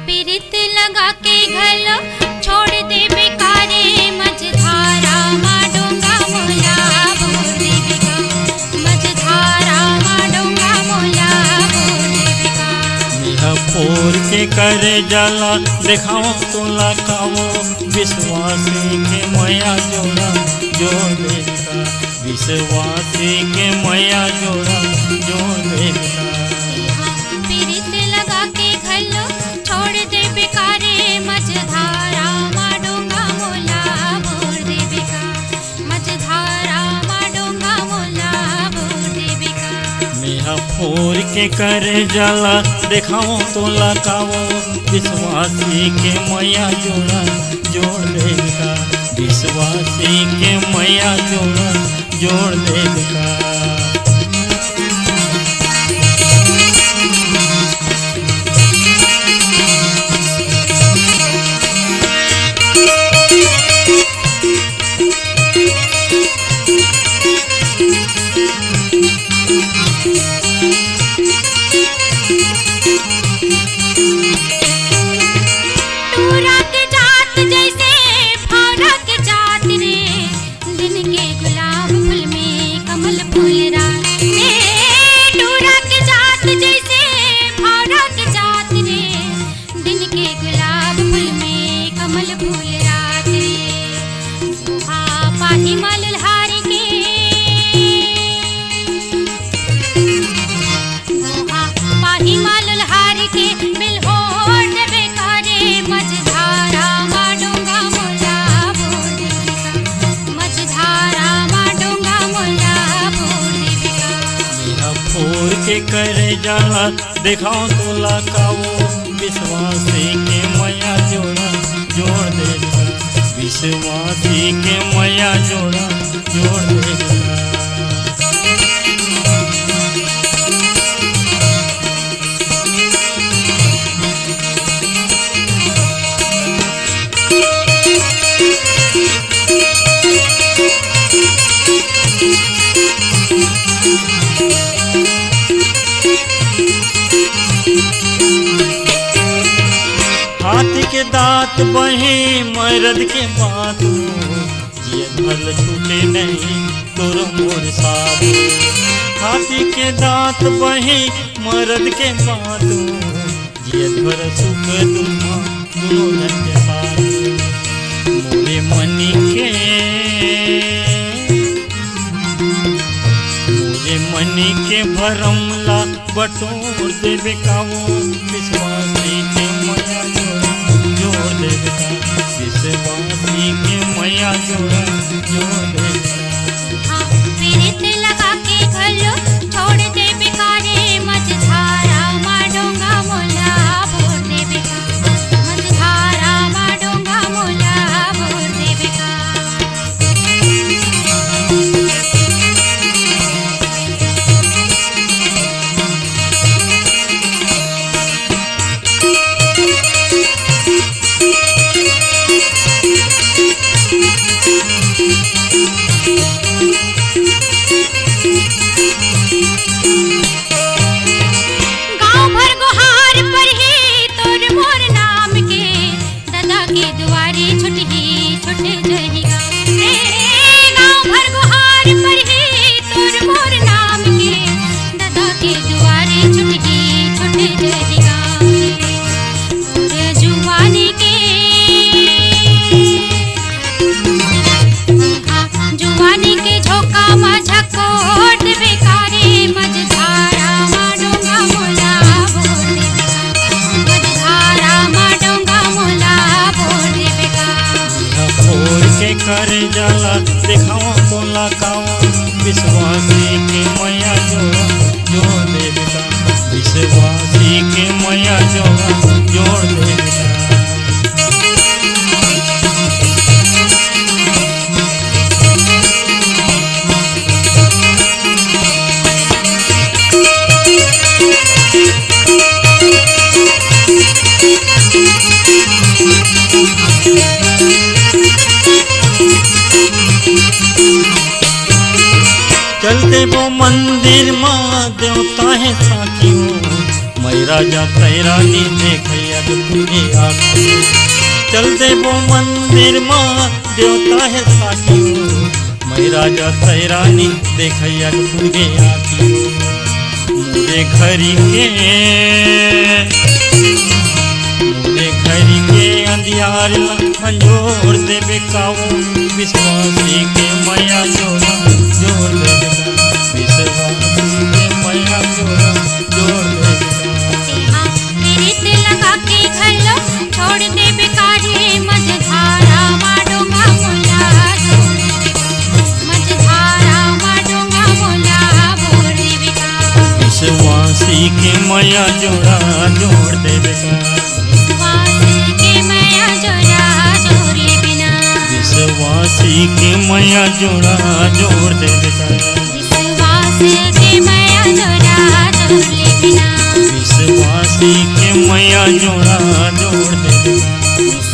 पीरित लगा के घलो छोड़ दे बेकारे मझधारा मा डोंगा मोला बोल देवे का मझधारा मा डोंगा मोला बोल देवे का मिहा फोर के करे जाला देखाओ तोला कावो विश्वासी के मया जोड़ा जोड़ देगा विश्वासी के मया जोड़ा जोड़ देगा पीरित लगा के घलो छोड़ दे बेकारे मझधारा मा डोंगा मोला बोल देवे का मझधारा मा डोंगा मोला बोल देवे का मिहा फोर के करे जाला देखाओ तोला कावो विश्वासी के मया जोड़ा जोड़ देगा विश्वासी के मया जोड़ा जोड़ देगा टूरा के जात जैसे फौरा के जात रे दिन के गुलाब फूल में कमल फूल रात रे टूरा के जात जैसे फौरा के जात रे दिन के गुलाब फूल में कमल फूल रात रे गुहा पाही मलहार के गुहा पाही मलहार के मिल होड़ बेकारे मझधारा मा डोंगा मोला बोल देवे का मझधारा मा डोंगा मोला बोल देवे का मिहा फोर के करे जाला देखाओ तोला कावो विश्वासी के मया जोड़ा जोड़ देगा विश्वासी के मया जोड़ा जोड़ देगा हाथी के दांत बहे मरद के बात ये भल छूटे नहीं तोर मोर साथ हाथी के दांत बहे मरद के बात ये भर सुख दुमा दोनों जन के साथ मोरे मनी के मोरे मनी के भरमला बटोर देवे कावो विश्वासी के मया जोड़ देवे का विश्वासी के मया जोड़ देवे का पीरित लगा के घलो छोड़ दे बेकारे मझधारा मा डोंगा मोला बोल देवे का मझधारा मा डोंगा मोला बोल देवे का गाँव भर गुहार पर ही तोर मोर नाम के दादा के दुआरे छुटही छुटे जहिगा गाँव भर गुहार पर ही तोर मोर नाम के दादा के दुआरे छुटही छुटे जहिगा जुवानी के जुवानी के झोंका मा झकोट बेकारे मझधारा मा डोंगा मोला बोल देवे का मझधारा मा डोंगा मोला बोल देवे का फोर के करे जाला देखाओ तोला कावो विश्वासी के मया जोड़ा जोड़ देवे का विश्वासी के मया जोड़ा जोड़ देवे का चलते वो मंदिर माँ देवता है साथियों मैं राजा तेरा नी देखैया खुल के आखियो चल देवो मंदिर माँ देवता है साखियो मैं राजा तैरानी देखैया खुल के आखियो मुझे घरी के अंधियार अंजोर देवे काओ विश्वासी के मैया जोड़ा जोड़ देवे विश्वासी के मैया जोड़ा जोड़ देवे रीत लगा के घलो छोड़ दे बेकारी मझधारा माडोंगा मोला मझधारा माडोंगा मोला बोल देवेगा विश्वासी के मैया जोड़ा जोड़ देवे विश्वासी के मैया जोड़ा जोड़ देवे विश्वास के मैया जोड़ा जोड़ ले बिना विश्वासी के मैया जोड़ा जोड़ देवे विश्वास